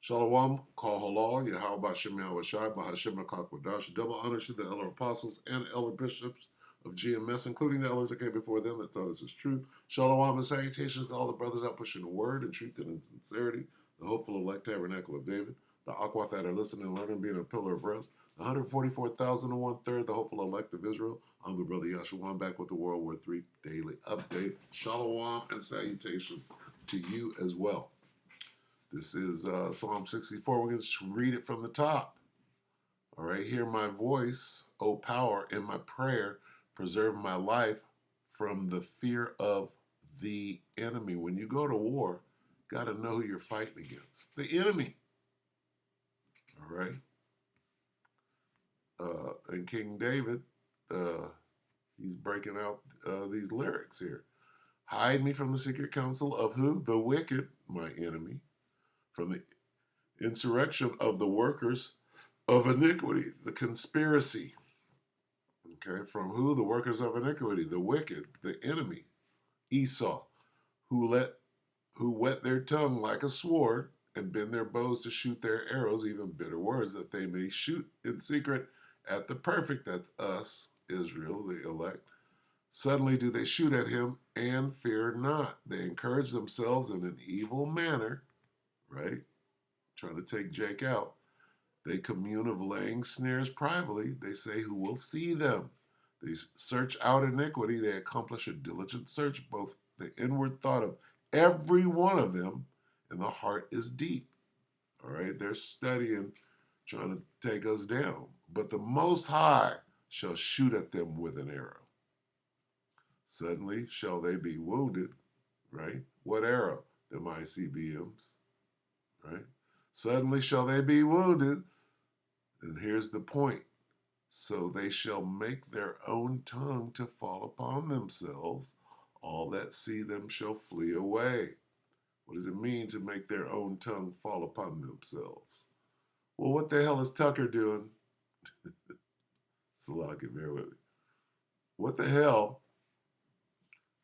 Shalom, Kal Halal, Yahweh Bashem Yahushai, Bahashem Akakwadash. Double honor to the elder apostles and elder bishops of GMS, including the elders that came before them that taught us as truth. Shalom and salutations to all the brothers out pushing the word and truth and in sincerity, the hopeful elect tabernacle of David, the Aquath that are listening and learning, being a pillar of rest, the 144,001 third, the hopeful elect of Israel. I'm the brother Yahshua. I'm back with the World War III Daily Update. Shalom and salutation to you as well. This is Psalm 64. We're going to read it from the top. All right, hear my voice, O power, in my prayer. Preserve my life from the fear of the enemy. When you go to war, got to know who you're fighting against. The enemy. All right. And King David, he's breaking out these lyrics here. Hide me from the secret counsel of who? The wicked, my enemy. From the insurrection of the workers of iniquity, the conspiracy. Okay, from who? The workers of iniquity, the wicked, the enemy, Esau, who whet their tongue like a sword and bend their bows to shoot their arrows, even bitter words, that they may shoot in secret at the perfect. That's us, Israel, the elect. Suddenly do they shoot at him and fear not. They encourage themselves in an evil manner, right? Trying to take Jake out. They commune of laying snares privately. They say, who will see them? They search out iniquity. They accomplish a diligent search, both the inward thought of every one of them, and the heart is deep. All right, they're studying, trying to take us down. But the Most High shall shoot at them with an arrow. Suddenly shall they be wounded, right? What arrow? Them ICBMs, right? Suddenly shall they be wounded. And here's the point. So they shall make their own tongue to fall upon themselves. All that see them shall flee away. What does it mean to make their own tongue fall upon themselves? Well, what the hell is Tucker doing? Salaki, bear with me. What the hell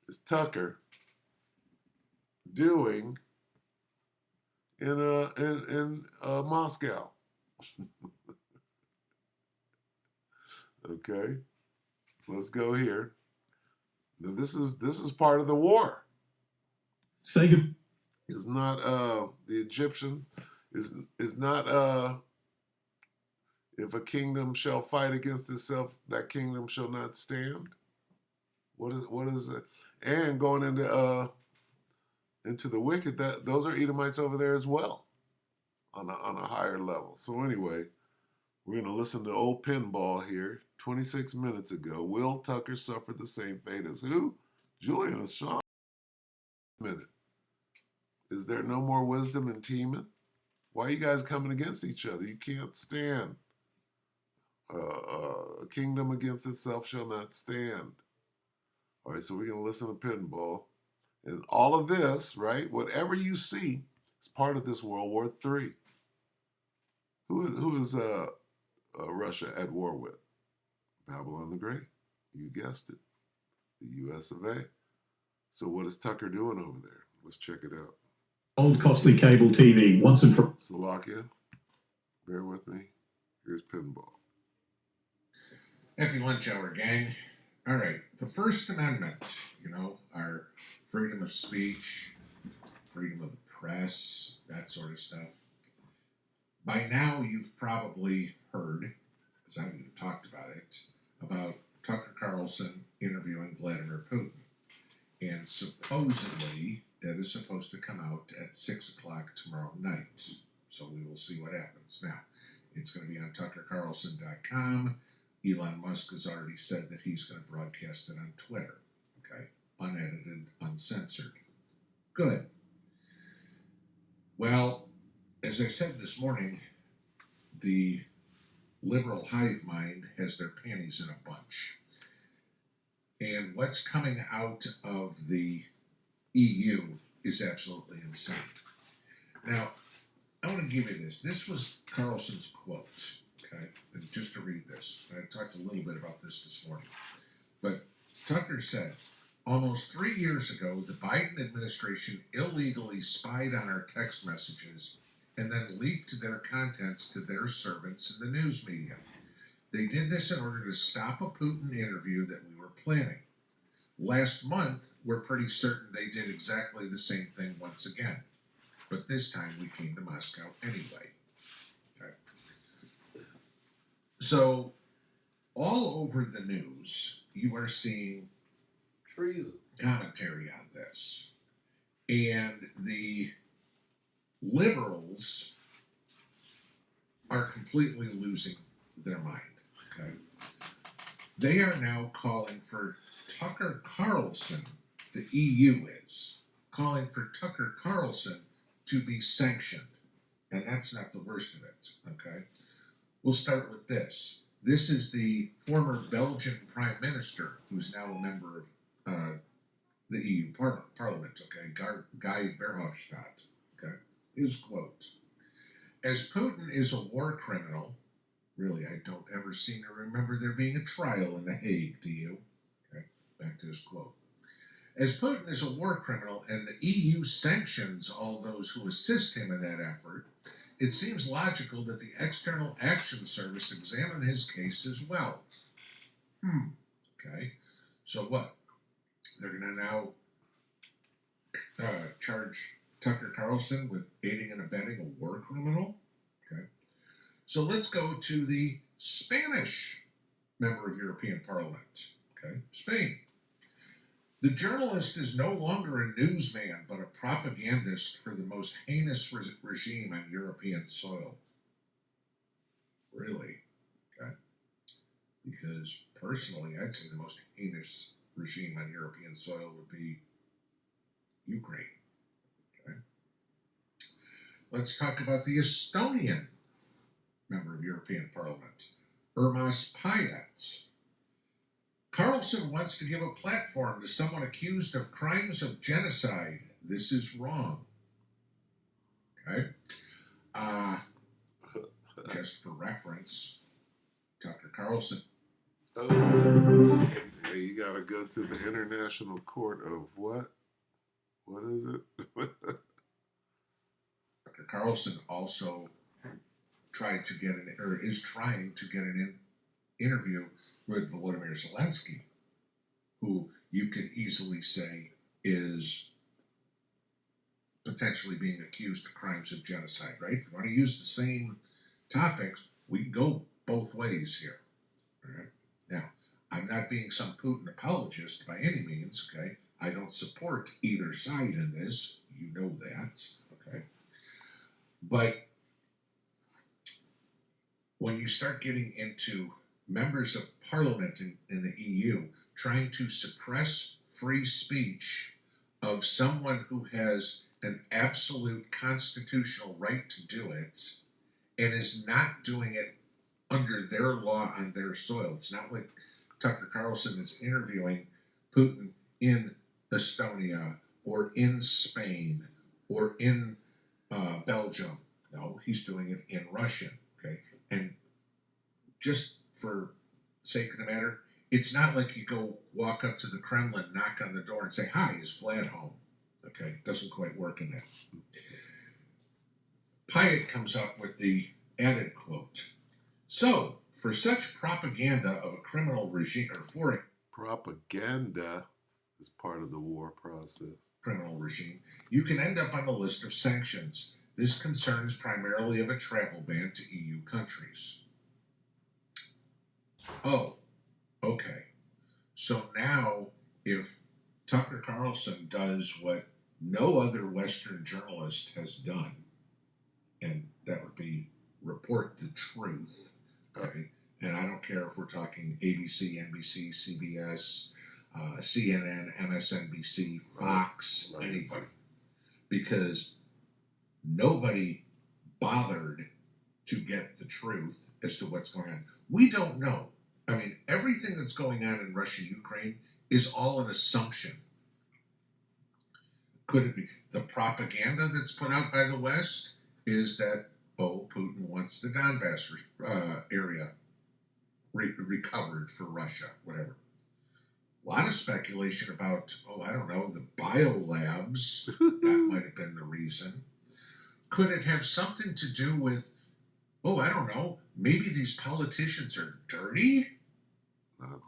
is Tucker doing in Moscow? Okay, let's go here. Now this is part of the war. Say good. Is not the Egyptian is not if a kingdom shall fight against itself, that kingdom shall not stand. What is it? And going into the wicked, that those are Edomites over there as well, on a higher level. So anyway, we're going to listen to old Pinball here. 26 minutes ago, Will Tucker suffered the same fate as who? Julian Assange. Minute. Is there no more wisdom in teaming? Why are you guys coming against each other? You can't stand. A kingdom against itself shall not stand. All right, so we're going to listen to Pinball. And all of this, right, whatever you see, is part of this World War III. Who is Russia at war with? Babylon the Great. You guessed it. The U.S. of A. So what is Tucker doing over there? Let's check it out. Old costly cable TV, once and for... Slovakia, bear with me. Here's Pinball. Happy lunch hour, gang. All right, the First Amendment, our freedom of speech, freedom of the press, that sort of stuff. By now, you've probably heard, because I've even talked about it, about Tucker Carlson interviewing Vladimir Putin. And supposedly, that is supposed to come out at 6 o'clock tomorrow night. So we will see what happens. Now, it's going to be on tuckercarlson.com. Elon Musk has already said that he's going to broadcast it on Twitter. Okay? Unedited, uncensored. Good. Well, as I said this morning, the liberal hive mind has their panties in a bunch. And what's coming out of the EU is absolutely insane. Now, I want to give you this. This was Carlson's quote, okay? And just to read this, I talked a little bit about this morning. But Tucker said, almost 3 years ago, the Biden administration illegally spied on our text messages and then leaked their contents to their servants in the news media. They did this in order to stop a Putin interview that we were planning. Last month, we're pretty certain they did exactly the same thing once again. But this time we came to Moscow anyway. Okay. So, all over the news, you are seeing Treason. commentary on this. And the liberals are completely losing their mind. Okay? They are now calling for Tucker Carlson, the EU is, calling for Tucker Carlson to be sanctioned. And that's not the worst of it. Okay? We'll start with this. This is the former Belgian Prime Minister, who's now a member of the EU Parliament, okay, Guy Verhofstadt, okay, his quote, "As Putin is a war criminal," really, I don't ever seem to remember there being a trial in The Hague, do you? Okay, back to his quote. "As Putin is a war criminal and the EU sanctions all those who assist him in that effort, it seems logical that the External Action Service examine his case as well." Okay, so what? They're going to now charge Tucker Carlson with aiding and abetting a war criminal? Okay. So let's go to the Spanish member of European Parliament. Okay, Spain. "The journalist is no longer a newsman, but a propagandist for the most heinous regime on European soil." Really? Okay. Because personally, I'd say the most heinous regime on European soil would be Ukraine. Okay. Let's talk about the Estonian member of European Parliament, Urmas Payet. "Carlson wants to give a platform to someone accused of crimes of genocide. This is wrong." Okay. Just for reference, Tucker Carlson. Oh, hey, you gotta go to the International Court of what? What is it? Tucker Carlson also is trying to get an interview with Volodymyr Zelensky, who you could easily say is potentially being accused of crimes of genocide, right? If you want to use the same topics, we can go both ways here. All right? Now, I'm not being some Putin apologist by any means, okay? I don't support either side in this. You know that, okay? But when you start getting into members of parliament in the EU trying to suppress free speech of someone who has an absolute constitutional right to do it and is not doing it under their law on their soil. It's not like Tucker Carlson is interviewing Putin in Estonia or in Spain or in Belgium. No, he's doing it in Russian. Okay, and just for sake of the matter, it's not like you go walk up to the Kremlin, knock on the door, and say, "Hi, is Vlad home?" Okay, it doesn't quite work in that. Pyatt comes up with the added quote. "So, for such propaganda of a criminal regime, or for a Propaganda is part of the war process. criminal regime, you can end up on the list of sanctions. This concerns primarily of a travel ban to EU countries." Oh, okay. So now, if Tucker Carlson does what no other Western journalist has done, and that would be report the truth, okay? And I don't care if we're talking ABC, NBC, CBS, CNN, MSNBC, Fox, Right. anybody, because nobody bothered to get the truth as to what's going on. We don't know. I mean, everything that's going on in Russia, Ukraine is all an assumption. Could it be the propaganda that's put out by the West is that, oh, Putin wants the Donbass area recovered for Russia, whatever. A lot of speculation about, oh, I don't know, the biolabs. That might have been the reason. Could it have something to do with, oh, I don't know, maybe these politicians are dirty?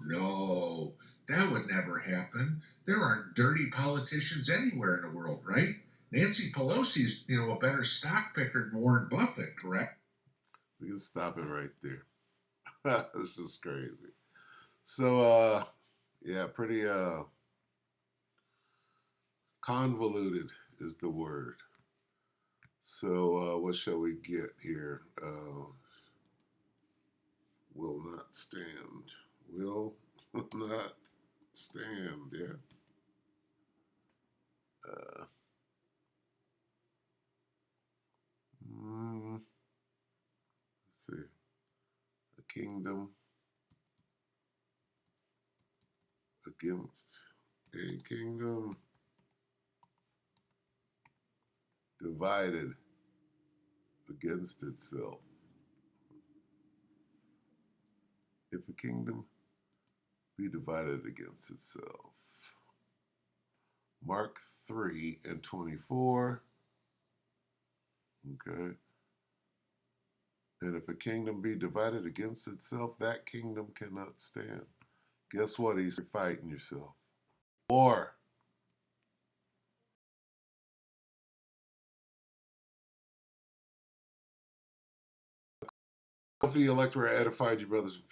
No, that would never happen. There aren't dirty politicians anywhere in the world, right? Nancy Pelosi's, a better stock picker than Warren Buffett, correct? We can stop it right there. This is crazy. So, yeah, pretty convoluted is the word. So, what shall we get here? Will not stand. Will not stand, yeah. Let's see. A kingdom against a kingdom divided against itself. If a kingdom be divided against itself. Mark 3 and 24. Okay. And if a kingdom be divided against itself, that kingdom cannot stand. Guess what? He's fighting yourself. War. Hopefully, your lecturer edified you, brothers and